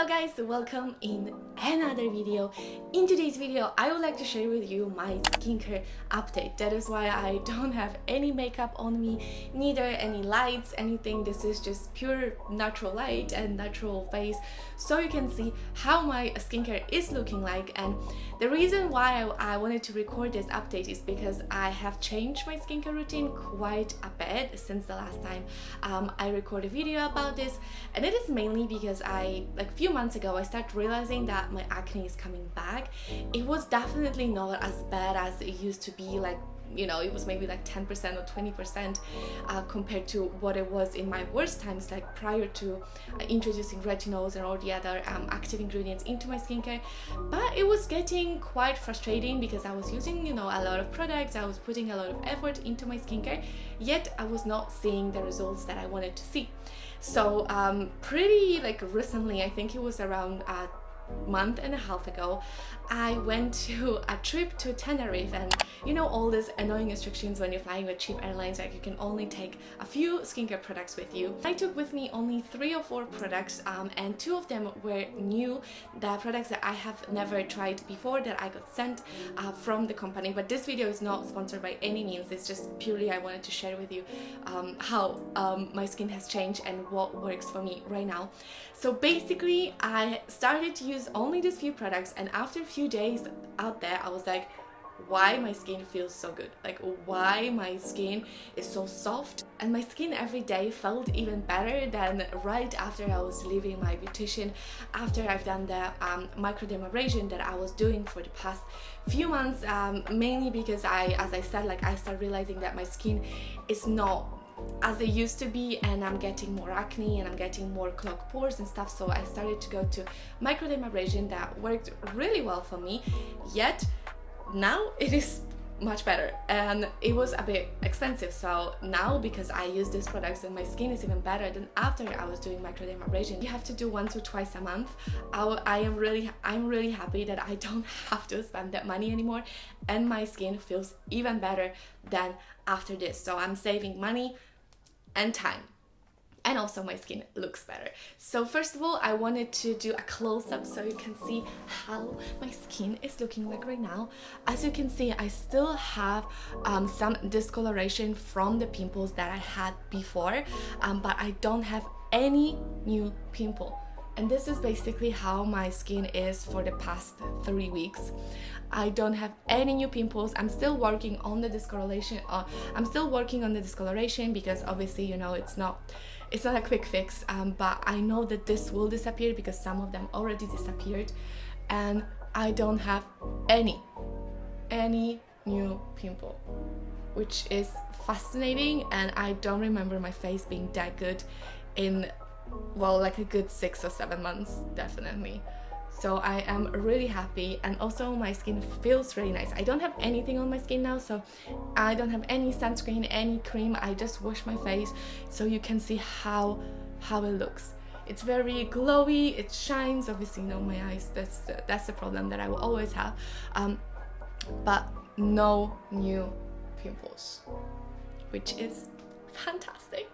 guys, welcome in another video. In today's video I would like to share with you my skincare update. That is why I don't have any makeup on me, neither any lights, anything. This is just pure natural light and natural face, so you can see how my skincare is looking like. And the reason why I wanted to record this update is because I have changed my skincare routine quite a bit since the last time I recorded a video about this, and it is mainly because like a few months ago I started realizing that my acne is coming back. It was definitely not as bad as it used to be, like, you know, it was maybe like 10% or 20% compared to what it was in my worst times, like prior to introducing retinols and all the other active ingredients into my skincare. But it was getting quite frustrating because I was using, you know, a lot of products, I was putting a lot of effort into my skincare, yet I was not seeing the results that I wanted to see. So pretty like recently, I think it was around a month and a half ago, I went to a trip to Tenerife, and you know all these annoying restrictions when you're flying with cheap airlines, like you can only take a few skincare products with you. I took with me only 3 or 4 products, and 2 of them were new, the products that I have never tried before that I got sent from the company. But this video is not sponsored by any means, it's just purely I wanted to share with you how my skin has changed and what works for me right now. So basically I started to use only these few products, and after a few days out there I was like, why my skin feels so good, like why my skin is so soft. And my skin every day felt even better than right after I was leaving my beautician, after I've done the microdermabrasion that I was doing for the past few months, mainly because as I said, like I started realizing that my skin is not as it used to be, and I'm getting more acne and I'm getting more clogged pores and stuff. So I started to go to microdermabrasion. That worked really well for me, yet now it is much better, and it was a bit expensive. So now, because I use these products and my skin is even better than after I was doing microdermabrasion, you have to do once or twice a month. I'm really happy that I don't have to spend that money anymore, and my skin feels even better than after this. So I'm saving money and time, and also my skin looks better. So first of all, I wanted to do a close-up so you can see how my skin is looking like right now. As you can see, I still have some discoloration from the pimples that I had before, but I don't have any new pimple. And this is basically how my skin is for the past 3 weeks. I don't have any new pimples. I'm still working on the discoloration. Because obviously, you know, it's not a quick fix. But I know that this will disappear because some of them already disappeared, and I don't have any new pimple, which is fascinating. And I don't remember my face being that good in, well, like a good 6 or 7 months, definitely. So I am really happy, and also my skin feels really nice. I don't have anything on my skin now, so I don't have any sunscreen, any cream. I just wash my face, so you can see how it looks. It's very glowy, it shines. Obviously, you know, my eyes, that's the problem that I will always have, but no new pimples, which is fantastic.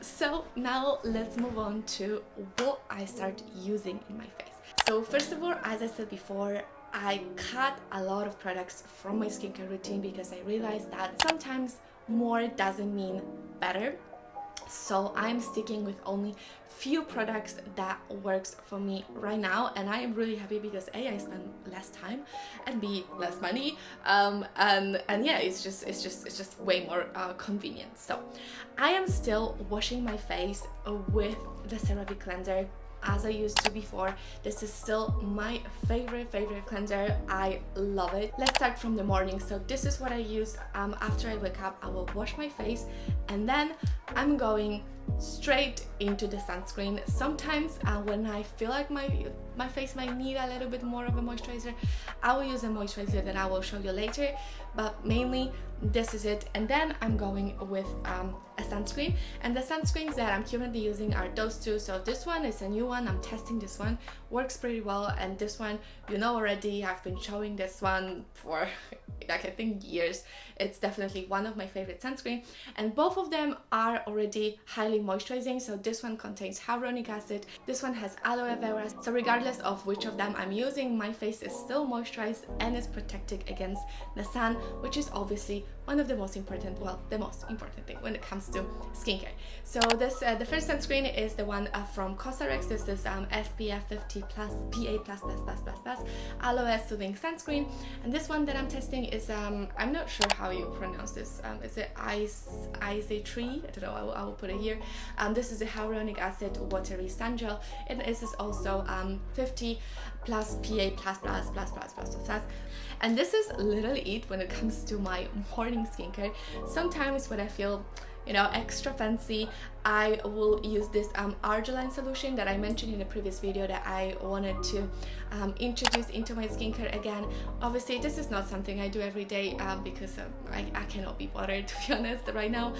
So now let's move on to what I started using in my face. So first of all, as I said before, I cut a lot of products from my skincare routine because I realized that sometimes more doesn't mean better. So I'm sticking with only few products that works for me right now, and I am really happy because A, I spend less time, and B, less money, and yeah, it's just way more convenient. So I am still washing my face with the CeraVe cleanser as I used to before. This is still my favorite cleanser. I love it. Let's start from the morning. So this is what I use after I wake up. I will wash my face, and then I'm going straight into the sunscreen. Sometimes when I feel like my face might need a little bit more of a moisturizer, I will use a moisturizer that I will show you later, but mainly this is it. And then I'm going with a sunscreen, and the sunscreens that I'm currently using are those 2. So this one is a new one, I'm testing this one, works pretty well, and this one, you know already, I've been showing this one for like I think years. It's definitely one of my favorite sunscreen, and both of them are already highly highly moisturizing. So this one contains hyaluronic acid, this one has aloe vera. So regardless of which of them I'm using, my face is still moisturized and is protected against the sun, which is obviously one of the most important, well, the most important thing when it comes to skincare. So this the first sunscreen is the one from COSRX. This is SPF 50 plus PA+++++ aloe soothing sunscreen, and this one that I'm testing is I'm not sure how you pronounce this. Is it ISNTREE? I don't know. I will put it here. This is a hyaluronic acid watery sun gel, and this is also 50 plus PA++++++++. And this is literally it when it comes to my morning skincare. Sometimes when I feel, you know, extra fancy, I will use this Argireline solution that I mentioned in a previous video that I wanted to introduce into my skincare again. Obviously this is not something I do every day because I cannot be bothered, to be honest, right now,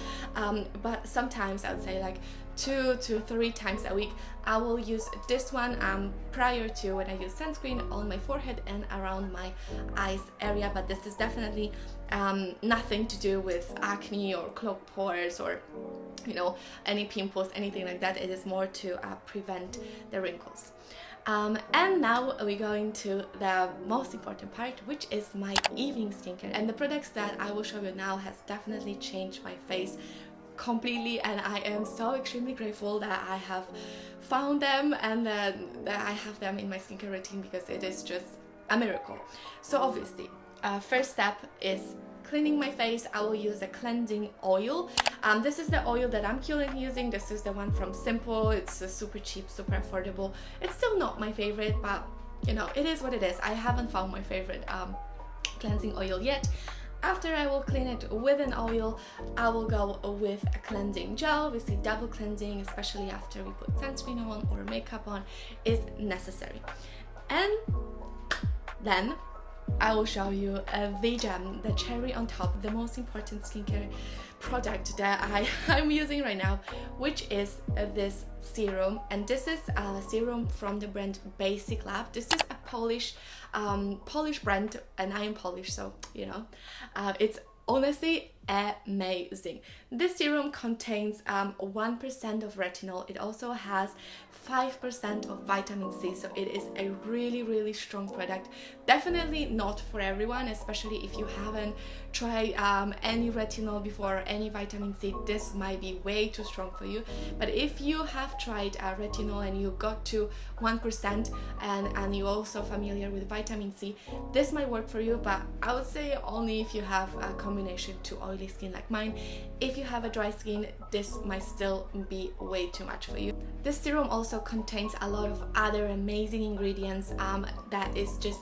but sometimes I would say like 2 to 3 times a week I will use this one prior to when I use sunscreen on my forehead and around my eyes area. But this is definitely nothing to do with acne or clogged pores or, you know, any pimples, anything like that. It is more to prevent the wrinkles. And now we're going to the most important part, which is my evening skincare. And the products that I will show you now has definitely changed my face completely, and I am so extremely grateful that I have found them and that I have them in my skincare routine, because it is just a miracle. So obviously, first step is cleaning my face. I will use a cleansing oil. This is the oil that I'm currently using. This is the one from Simple. It's super cheap, super affordable. It's still not my favorite, but you know, it is what it is. I haven't found my favorite cleansing oil yet. After I will clean it with an oil, I will go with a cleansing gel. Obviously double cleansing, especially after we put sunscreen on or makeup on, is necessary. And then I will show you the gem, the cherry on top, the most important skincare product that I'm using right now, which is this serum. And this is a serum from the brand BasicLab. This is a Polish brand, and I am Polish, so you know, it's honestly amazing. This serum contains 1% of retinol. It also has 5% of vitamin C, so it is a really strong product. Definitely not for everyone, especially if you haven't tried any retinol before or any vitamin C. This might be way too strong for you. But if you have tried retinol and you got to 1% and you're also familiar with vitamin C, this might work for you, but I would say only if you have a combination to oily skin like mine. If you have a dry skin, this might still be way too much for you. This serum also contains a lot of other amazing ingredients that is just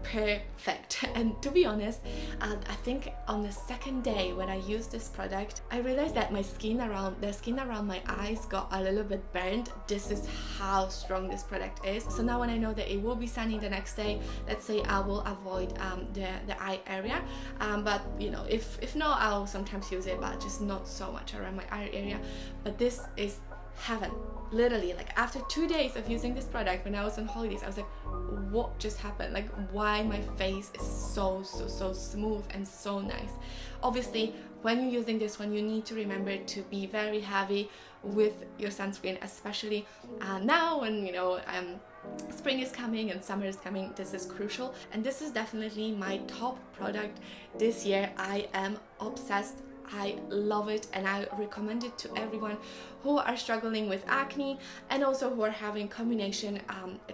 perfect. And to be honest, I think on the second day when I used this product, I realized that the skin around my eyes got a little bit burned. This is how strong this product is. So now when I know that it will be sunny the next day, let's say I will avoid the eye area, but you know, if not, I'll sometimes use it, but just not so much around my eye area. But this is heaven. Literally, like after 2 days of using this product when I was on holidays, I was like, what just happened? Like, why my face is so smooth and so nice. Obviously, when you're using this one, you need to remember to be very heavy with your sunscreen, especially now when, you know, spring is coming and summer is coming. This is crucial, and this is definitely my top product this year. I am obsessed. I love it, and I recommend it to everyone who are struggling with acne and also who are having combination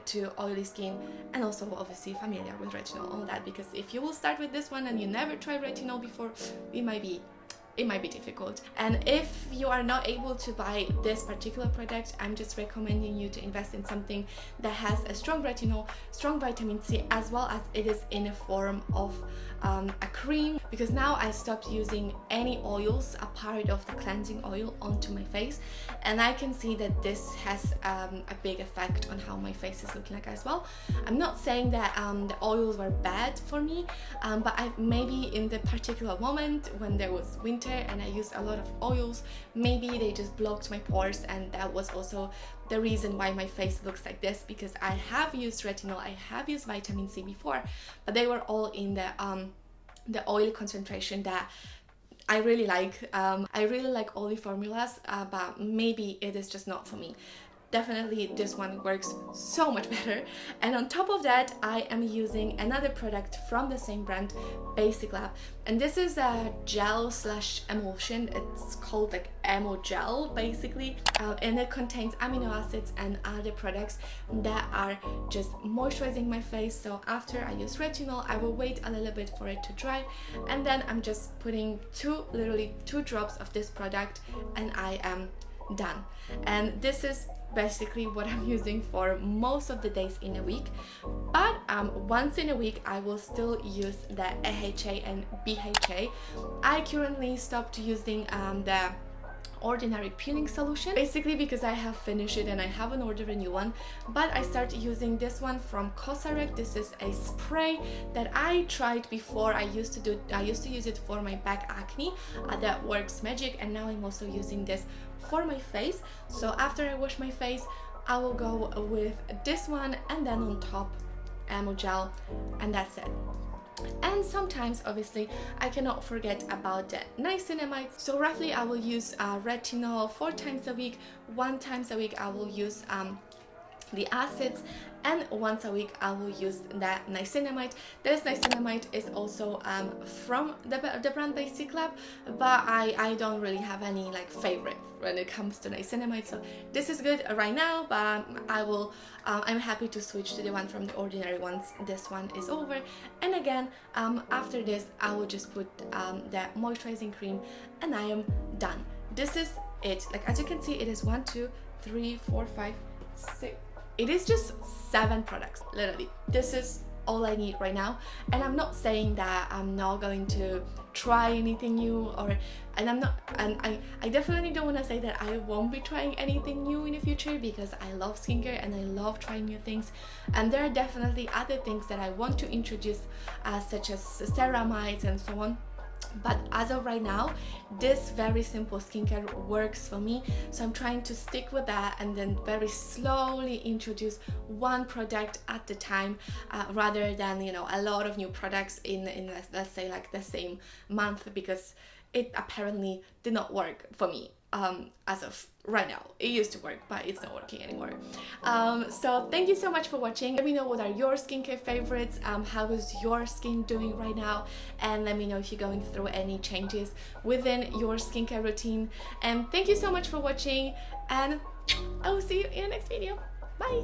to oily skin, and also obviously familiar with retinol, all that, because if you will start with this one and you never tried retinol before, it might be difficult. And if you are not able to buy this particular product, I'm just recommending you to invest in something that has a strong retinol, strong vitamin C, as well as it is in a form of a cream, because now I stopped using any oils apart of the cleansing oil onto my face, and I can see that this has a big effect on how my face is looking like as well. I'm not saying that the oils were bad for me, but maybe in the particular moment when there was winter and I used a lot of oils, maybe they just blocked my pores, and that was also the reason why my face looks like this, because I have used retinol, I have used vitamin C before, but they were all in the oil concentration that I really like. I really like all the formulas, but maybe it is just not for me. Definitely this one works so much better. And on top of that, I am using another product from the same brand, BasicLab, and this is a gel slash emulsion. It's called like Emugel basically, and it contains amino acids and other products that are just moisturizing my face. So after I use retinol, I will wait a little bit for it to dry, and then I'm just putting literally two drops of this product, and I am done. And this is basically what I'm using for most of the days in a week, but once in a week I will still use the AHA and BHA. I currently stopped using the ordinary peeling solution, basically because I have finished it and I haven't ordered a new one, but I started using this one from COSRX. This is a spray that I tried before. I used to use it for my back acne. That works magic, and now I'm also using this for my face. So after I wash my face, I will go with this one, and then on top Emugel, and that's it. And sometimes, obviously, I cannot forget about the niacinamide. So roughly I will use retinol 4 times a week. 1 time a week I will use the acids, and once a week I will use the niacinamide. This niacinamide is also from the brand BasicLab, but I don't really have any like favorite when it comes to niacinamide, so this is good right now, but I'm happy to switch to the one from the ordinary once this one is over. And again, after this I will just put the moisturizing cream, and I am done. This is it. Like, as you can see, it is 1, 2, 3, 4, 5, 6. It is just 7 products, literally. This is all I need right now, and I'm not saying that I'm not going to try anything new, and I definitely don't want to say that I won't be trying anything new in the future, because I love skincare and I love trying new things, and there are definitely other things that I want to introduce, such as ceramides and so on. But as of right now, this very simple skincare works for me, so I'm trying to stick with that, and then very slowly introduce one product at a time, rather than, you know, a lot of new products in let's say like the same month, because it apparently did not work for me as of right now. It used to work, but it's not working anymore. So thank you so much for watching. Let me know what are your skincare favorites, how is your skin doing right now, and let me know if you're going through any changes within your skincare routine. And thank you so much for watching, and I will see you in the next video. Bye!